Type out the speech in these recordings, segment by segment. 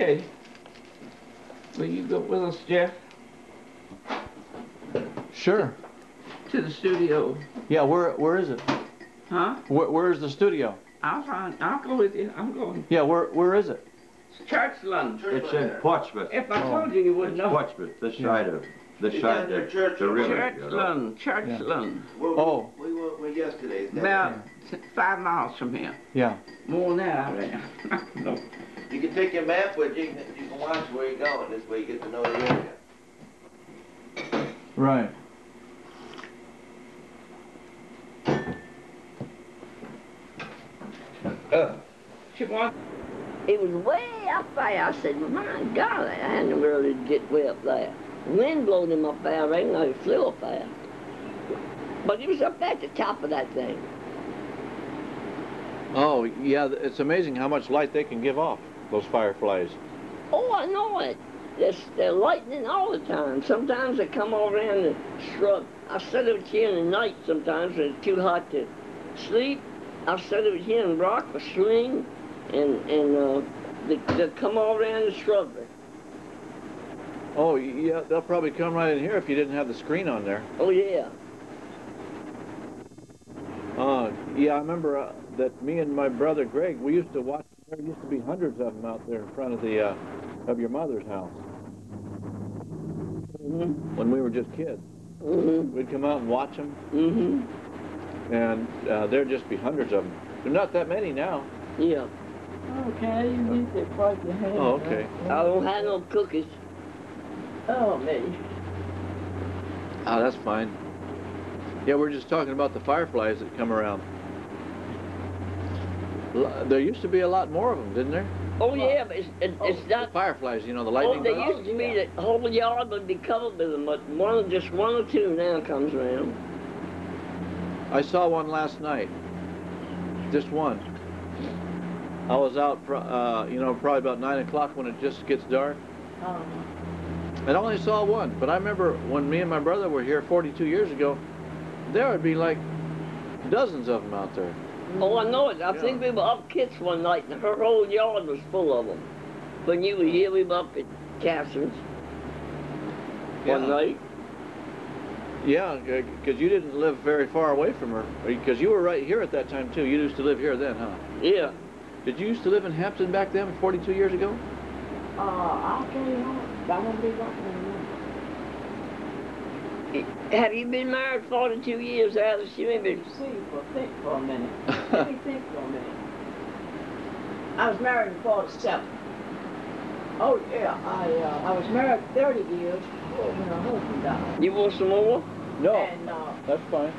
Okay. Will you go with us, Jeff? Sure. To the studio. Yeah, where is it? Huh? Where's the studio? I'll go with you. I'm going. Yeah, where is it? It's Churchland. It's in Portsmouth. If I told you, you wouldn't know. Portsmouth, this side of the river. Churchland. Oh. We went yesterday. About 5 miles from here. Yeah. More than that, I reckon. No. You can take your map with you. You can watch where you're going. This way you get to know the area. Right. It was way up there. I said, my God, I hadn't really get way up there. The wind blowed him up there. I reckon he flew up there. But he was up at the top of that thing. Oh, yeah, it's amazing how much light they can give off, those fireflies. Oh, I know it. They're lightning all the time. Sometimes they come all around the shrub. I sit over here in the night sometimes when it's too hot to sleep. I'll sit over here and rock or swing, and they'll come all around the shrubbery. Oh, yeah, they'll probably come right in here if you didn't have the screen on there. Oh, yeah. Yeah, I remember that me and my brother Greg, we used to watch. There used to be hundreds of them out there in front of the of your mother's house. Mm-hmm. When we were just kids. Mm-hmm. We'd come out and watch them. Mm-hmm. And there'd just be hundreds of them. There's not that many now. Yeah. Okay, you need to wipe your hands. Oh, okay. I don't have no cookies. Oh, me. Oh, that's fine. Yeah, we're just talking about the fireflies that come around. There used to be a lot more of them, didn't there? Oh, yeah, but it's not... The fireflies, you know, the lightning Oh, they bugs. used to be, the whole yard would be covered with them, but just one or two now comes around. I saw one last night. Just one. I was out, you know, probably about 9 o'clock when it just gets dark. And I only saw one, but I remember when me and my brother were here 42 years ago, there would be like dozens of them out there. Oh, I know it. I think we were up Kitts one night, and her whole yard was full of them. When you were here, we were up at Catherine's one night. Yeah, because you didn't live very far away from her. Because you were right here at that time, too. You used to live here then, huh? Yeah. Did you used to live in Hampton back then, 42 years ago? I came home. That won't be right anymore. Have you been married 42 years, Alice? You ain't been... Think for a minute. Let me think for a minute. I was married in 47. Oh, yeah. I was married 30 years when my husband died. You want some more? No, and, that's fine.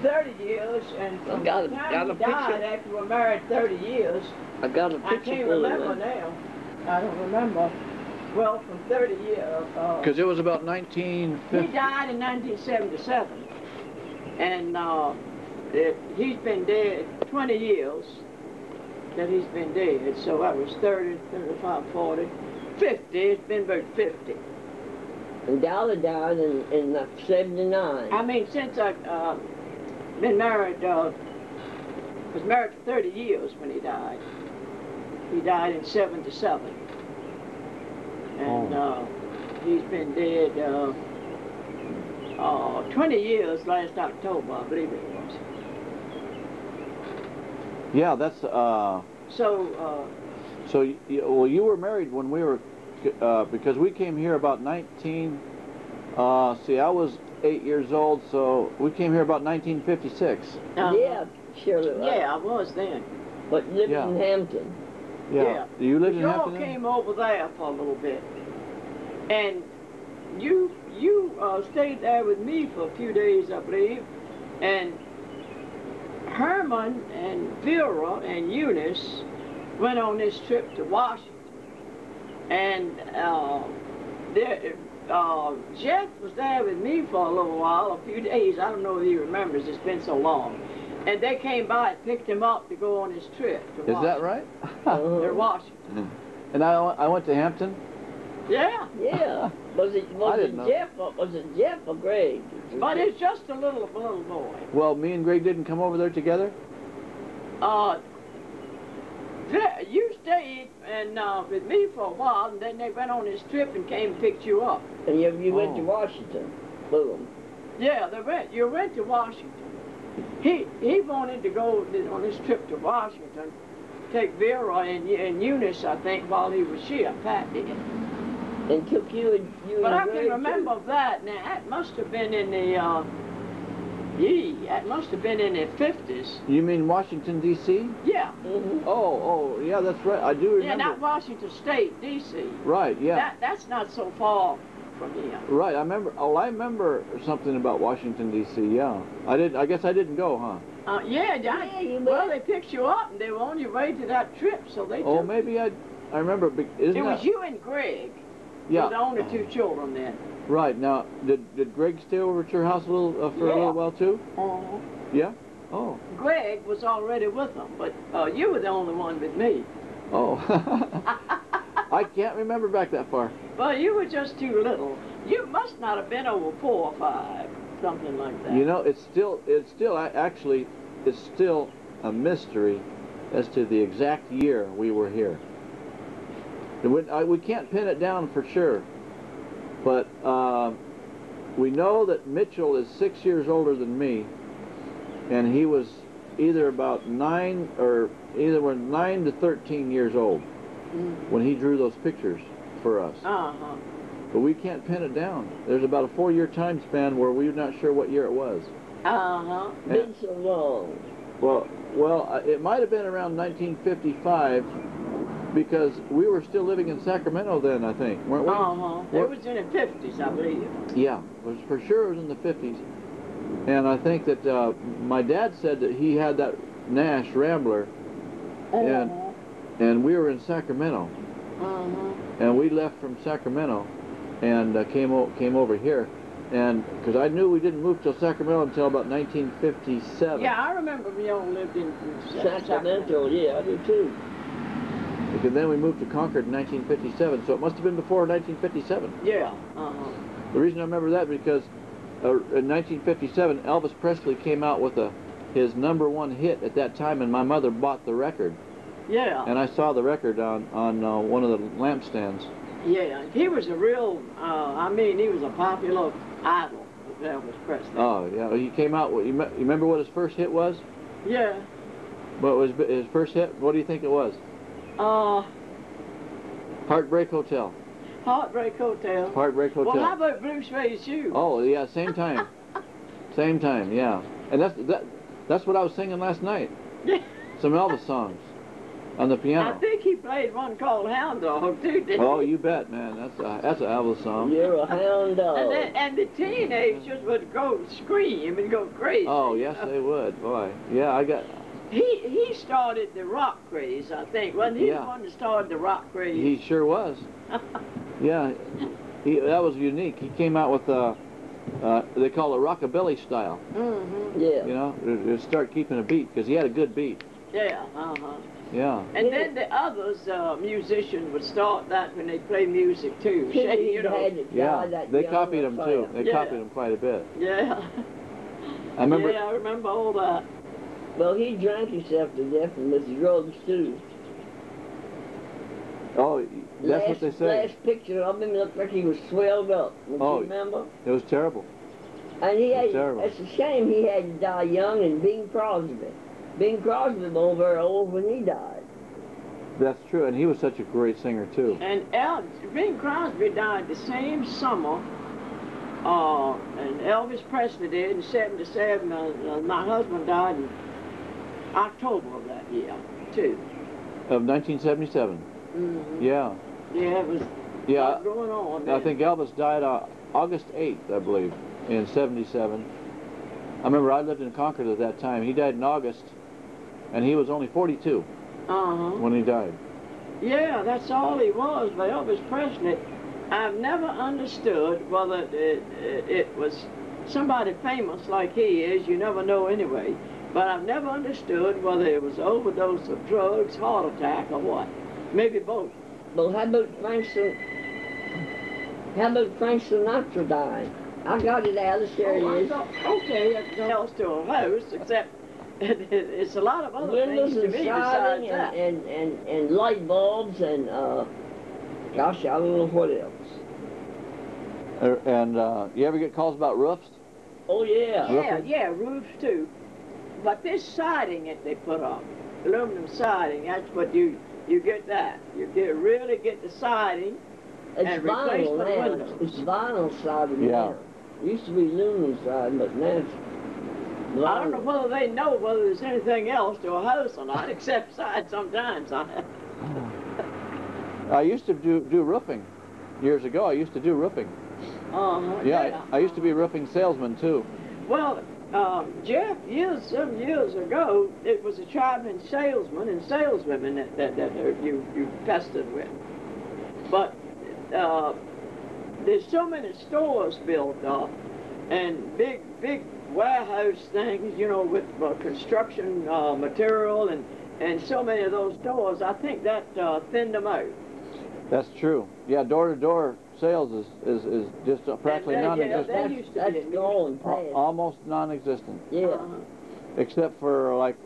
30 years, and from got the a time he picture. died, after we were married 30 years, I got a I picture can't full remember of that. now. I don't remember. Well, from 30 years. Because it was about 1950. He died in 1977, and he's been dead 20 years that he's been dead. So I was 30, 35, 40, 50. It's been about 50. And Dollar died in 79. I mean, since I've been married, was married for 30 years when he died. He died in 77. And he's been dead 20 years last October, I believe it was. Yeah, that's... So, you were married when we were... because we came here about 19... see, I was 8 years old, so we came here about 1956. Yeah, surely. Yeah, I was then. But living in Hampton. Yeah. You lived in Hampton? You all came over there for a little bit. And you stayed there with me for a few days, I believe. And Herman and Vera and Eunice went on this trip to Washington. And Jeff was there with me for a little while, a few days. I don't know if he remembers, it's been so long. And they came by and picked him up to go on his trip to Washington. Is that right? To Washington. And I went to Hampton? Yeah. Yeah. Was it Jeff or Greg? But it's just a little boy. Well, me and Greg didn't come over there together? You stayed and with me for a while, and then they went on this trip and came and picked you up. And you went to Washington with them. Yeah, you went to Washington. He wanted to go on this trip to Washington, take Vera and Eunice, I think, while he was here. Pat did. And took you and But I can Greg, remember too. that. Now that must have been in the that must have been in the 50s. You mean Washington, D.C.? Yeah. Mhm. Oh, yeah, that's right. I do remember. Yeah, not Washington State, D.C. Right, yeah. That's not so far from here. Right, I remember something about Washington, D.C., yeah. I guess I didn't go, huh? Yeah, you well, bet. they picked you up and they were on your way to that trip, so they Oh, took maybe I remember, isn't It was that... you and Greg. Yeah. Were the only two children then. Right, now, did Greg stay over at your house for a little while, too? Uh-huh. Yeah? Oh. Greg was already with them, but you were the only one with me. Oh. I can't remember back that far. Well, you were just too little. You must not have been over 4 or 5, something like that. You know, it's still a mystery as to the exact year we were here. We can't pin it down for sure, but we know that Mitchell is 6 years older than me, and he was either 9 to 13 years old when he drew those pictures for us. Uh-huh. But we can't pin it down. There's about a 4-year time span where we're not sure what year it was. Uh-huh. Been so long. Well, it might have been around 1955 because we were still living in Sacramento then, I think, weren't we? Uh-huh. It was in the 50s, I believe. Yeah, for sure it was in the 50s. And I think that my dad said that he had that Nash Rambler, and we were in Sacramento. Uh-huh. And we left from Sacramento and came over here. And because I knew we didn't move to Sacramento until about 1957. Yeah, I remember we all lived in Sacramento, yeah, I do too. Because then we moved to Concord in 1957, so it must have been before 1957. Yeah. Uh-huh. The reason I remember that because in 1957, Elvis Presley came out with his #1 hit at that time, and my mother bought the record. Yeah. And I saw the record on one of the lampstands. Yeah, he was a real, he was a popular idol of Elvis Presley. Oh, yeah, he came out, you remember what his first hit was? Yeah. What was his first hit? What do you think it was? Heartbreak Hotel. Heartbreak Hotel. Heartbreak Hotel. Well, how about Blue Suede Shoes? Oh, yeah, same time. Same time, yeah. And that's what I was singing last night. Some Elvis songs on the piano. I think he played one called Hound Dog, too, didn't he? Oh, you bet, man. That's an Elvis song. You're a hound dog. And the teenagers would go scream and go crazy. Oh, yes, they would. Boy, yeah, He started the rock craze, I think. Wasn't he the one that started the rock craze? He sure was. Yeah, that was unique. He came out with they call it rockabilly style. Mm-hmm. Yeah. You know, to start keeping a beat because he had a good beat. Yeah. Uh-huh. Yeah. And then the others musicians would start that when they play music too. You know. Yeah. They copied him too. They copied him quite a bit. Yeah. I remember. Yeah, I remember all that. Well, he drank himself to death and was drugs too. Oh, that's what they say. Last picture of him looked like he was swelled up. Would you remember? It was terrible. And terrible. It's a shame he had to die young, and Bing Crosby. Bing Crosby was over very old when he died. That's true, and he was such a great singer too. And Bing Crosby died the same summer, and Elvis Presley did in '77. My husband died in October of that year, too. Of 1977. Mm-hmm. Yeah. Yeah, it was going on. I think Elvis died August 8th, I believe, in '77. I remember I lived in Concord at that time. He died in August, and he was only 42 when he died. Yeah, that's all he was. But Elvis Presley, I've never understood whether it was somebody famous like he is. You never know anyway. But I've never understood whether it was overdose of drugs, heart attack, or what. Maybe both. Well, how about Frank Sinatra died? I got it, Alice. There it is. Okay, everything else to a host, except It's a lot of other windows things to and me siding besides that. and light bulbs and gosh, I don't know what else. And you ever get calls about roofs? Oh yeah. Yeah, roofs too. But this siding that they put on, aluminum siding, that's what you get that. You really get the siding It's and vinyl replacement now. windows. It's vinyl siding Yeah. now. It used to be aluminum siding, but now it's vinyl. I don't know whether they know whether there's anything else to a house or not, except side sometimes. I used to do roofing. Years ago, I used to do roofing. Yeah, I used to be a roofing salesman too. Well, Jeff, some years ago, it was a traveling salesman and saleswomen that you pestered with. But there's so many stores built up and big warehouse things, you know, with construction material and so many of those stores. I think that thinned them out. That's true. Yeah, door-to-door sales is just practically non-existent. That's gone past. Almost non-existent. Yeah. Except for like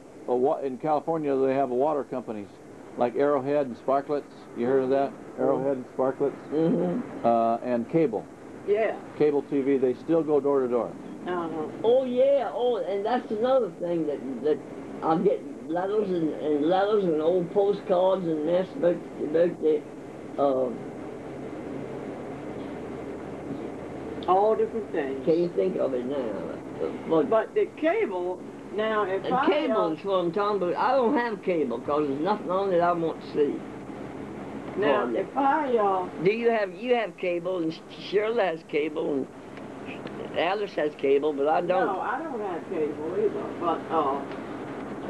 in California, they have water companies like Arrowhead and Sparklets. You heard of that? Arrowhead and Sparklets. Mm-hmm. And cable. Yeah. Cable TV. They still go door to door. Oh yeah. Oh, and that's another thing that I get letters and letters and old postcards and that's about the all different things. Can you think of it now? But the cable, now if and cable is what I'm talking about. I don't have cable because there's nothing on it I want to see. Now if I do you have cable and Shirley has cable and Alice has cable, but I don't. No, I don't have cable either. But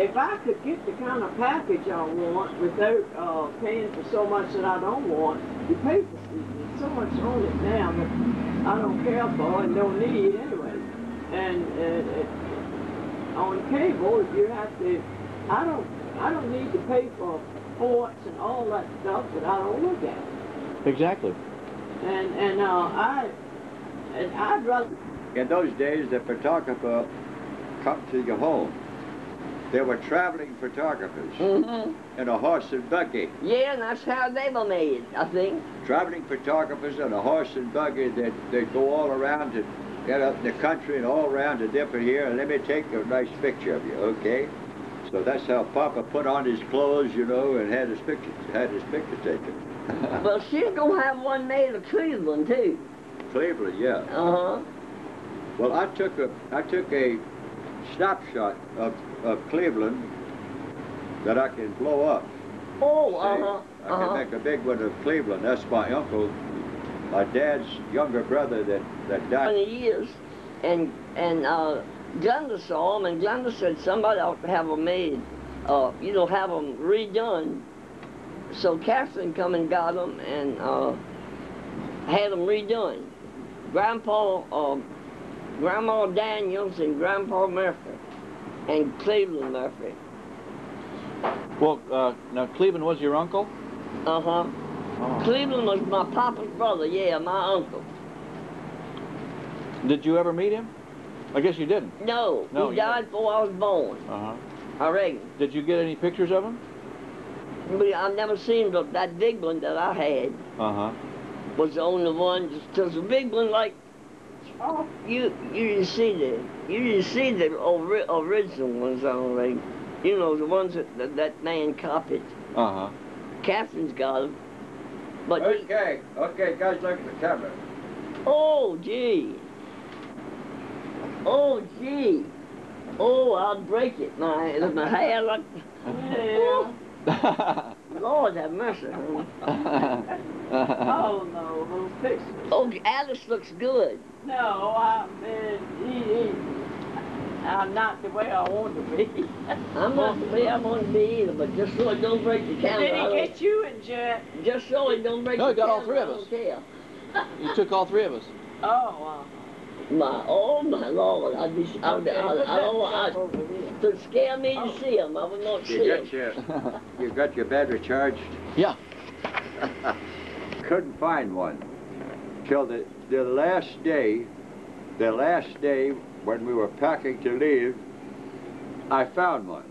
if I could get the kind of package I want without paying for so much that I don't want, you pay for so much on it now that I don't care for and don't need anyway. And on cable, you have to. I don't need to pay for ports and all that stuff that I don't look at. Exactly. And I'd rather. In those days, the photographer come to your home. There were traveling photographers in a horse and buggy. Yeah, and that's how they were made, I think. Traveling photographers in a horse and buggy they'd go all around to get up in the country and all around to different here. And let me take a nice picture of you, okay? So that's how Papa put on his clothes, you know, and had his picture taken. Well, she's gonna have one made of Cleveland too. Cleveland, yeah. Uh huh. Well, I took a snapshot of Cleveland that I can blow up. Oh, I can make a big one of Cleveland. That's my uncle, my dad's younger brother that died. 20 years, and Glenda saw them, and Glenda said somebody ought to have them made, you know, have them redone. So Catherine come and got them and had them redone. Grandma Daniels and Grandpa Murphy and Cleveland Murphy. Well, now Cleveland was your uncle? Uh-huh. Oh. Cleveland was my papa's brother, yeah, my uncle. Did you ever meet him? I guess you didn't. No, he died before I was born. Uh-huh. I reckon. Did you get any pictures of him? But I've never seen that big one that I had. Uh-huh. Was the only one, just a big one like, you didn't see the original ones, I don't think. You know, the ones that man copied. Uh-huh. Catherine's got them. But okay, guys, look at the camera. Oh, gee. Oh, gee. Oh, I'll break it. My hair like... Yeah. Lord have mercy. Oh, no, those pictures. Oh, Alice looks good. No, I'm not the way I want to be. I'm not the way I want to be either, but just so it don't break the camera. Did he get you and Jet? Just so it don't break the camera. No, he got all three of us. I don't care. He took all three of us. Oh, My Lord, I'd be, to scare me to see him, I would not see him. You got your battery charged? Yeah. Couldn't find one till the last day when we were packing to leave. I found one.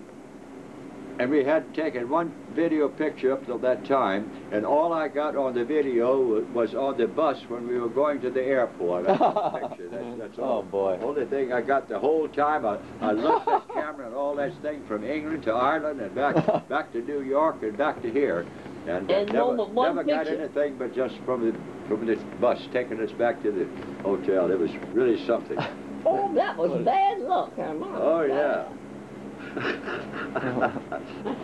And we had taken one video picture up till that time, and all I got on the video was on the bus when we were going to the airport. I got the picture. That's all. Oh, boy. Only thing I got the whole time, I looked at that camera and all that thing from England to Ireland and back to New York and back to here. And never got anything but just from the bus taking us back to the hotel. It was really something. Oh, that was bad luck, Herman. Oh, yeah.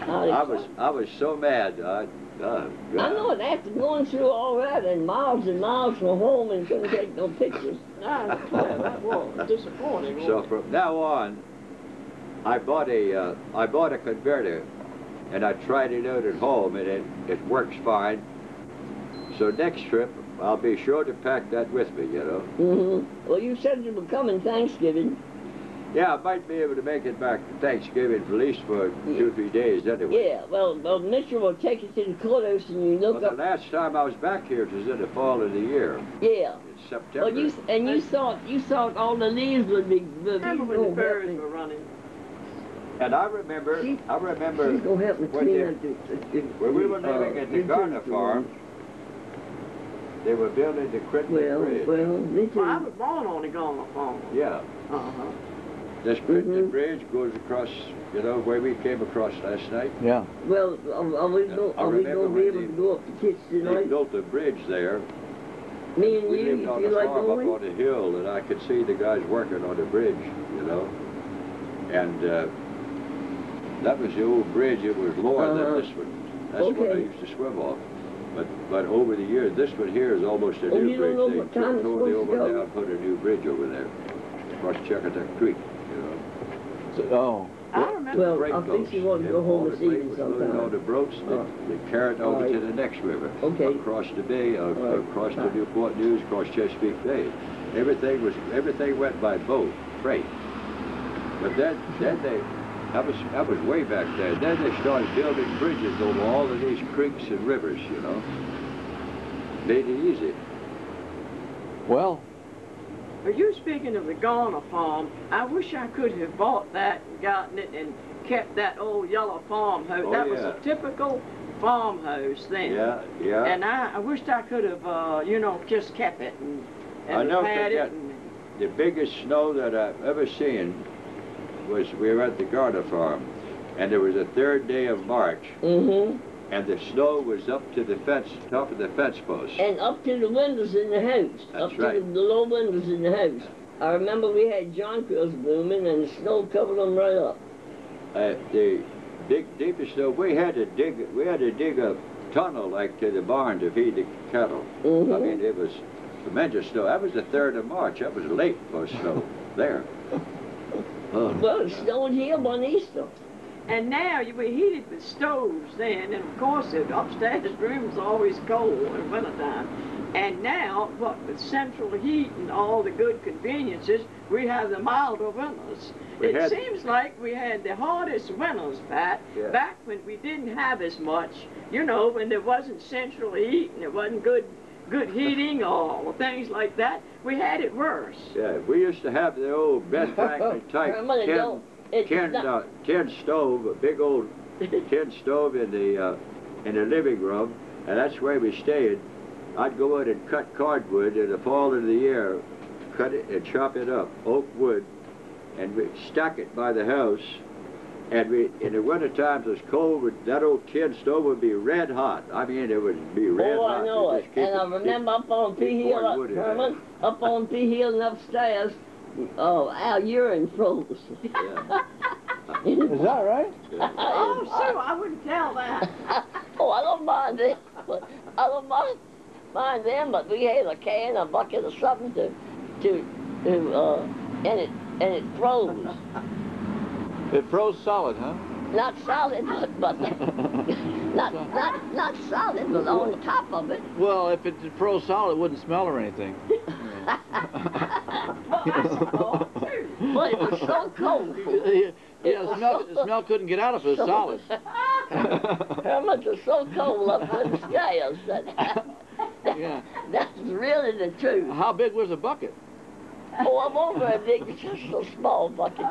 I was so mad. I know it, after going through all that and miles from home and couldn't take no pictures. That was disappointing. So from now on, I bought a converter, and I tried it out at home, and it works fine. So next trip, I'll be sure to pack that with me, you know. Mm-hmm. Well, you said you were coming Thanksgiving. Yeah, I might be able to make it back to Thanksgiving at least for 2 or 3 days anyway. Yeah, well, Mitchell will take you to the courthouse and you look well, up. the last time I was back here, it was in the fall of the year. Yeah. In September. Well, you thought all the leaves would be. Remember when the birds were running? And I remember She's gonna help me when we were living at the Garner farm, they were building the Crittenden Bridge. Me too. Well, I was born on the Garner farm. Yeah. Uh-huh. This Crittenden Bridge goes across, you know, where we came across last night. Yeah. Well, are we going to be able to go up the kids They tonight? built a bridge there. Me and We you, lived on if you a like farm going? up on a hill, and I could see the guys working on the bridge, you know. And that was the old bridge. It was lower than this one. That's what I used to swim off. But over the years, this one here is almost a new you don't know bridge. what They time took it's totally supposed to over go? there and put a new bridge over there across Checkatuck Creek, you know. Oh. I remember. Well, I think you want to go home this evening sometime. On the boats, they carried over to the next river. Okay. Across the bay, across the Newport News, across Chesapeake Bay. Everything went by boat, freight. But then that was way back there. Then they started building bridges over all of these creeks and rivers, you know. Made it easy. Well. Are you speaking of the Garner farm? I wish I could have bought that and gotten it and kept that old yellow farmhouse. Oh, That was a typical farmhouse then. Yeah, yeah. And I wished I could have, you know, just kept it and I know had that it. the biggest snow that I've ever seen was we were at the Garner farm, and there was a 3rd day of March, and the snow was up to the fence, top of the fence post. And up to the windows in the house. That's up right. to the low windows in the house. I remember we had jonquils blooming and the snow covered them right up. The deepest snow, we had to dig a tunnel like to the barn to feed the cattle. I mean, it was tremendous snow. That was the 3rd of March. That was late for snow there. Well, it snowed here on Easter. And now we heated with stoves then, and of course the upstairs room's always cold in wintertime. And now, what with central heat and all the good conveniences, we have the milder winters. It seems like we had the hardest winters, Pat, back when we didn't have as much, you know, when there wasn't central heat and there wasn't good heating or things like that. We had it worse. Yeah, we used to have the old Ben Franklin type tin stove, a big old tin stove in the living room, and that's where we stayed. I'd go in and cut cordwood in the fall of the year, cut it and chop it up, oak wood, and we stack it by the house. And in the winter times, it was cold, that old tin stove would be red hot. I mean, it would be red hot. Oh, I know it. And I remember up on P Hill, Herman, up on P Hill and upstairs, our urine froze. Yeah. Is that right? Oh, Sue, I wouldn't tell that. Oh, I don't mind it. But I don't mind them, but we had a can, a bucket or something and it froze. It froze solid, huh? Not solid, but not solid, but on top of it. Well, if it froze solid, it wouldn't smell or anything. But it was so cold. Yeah, the smell couldn't get out if it was solid. Herman was so cold up the stairs that that's really the truth. How big was the bucket? Oh, I'm over a big, just a small bucket.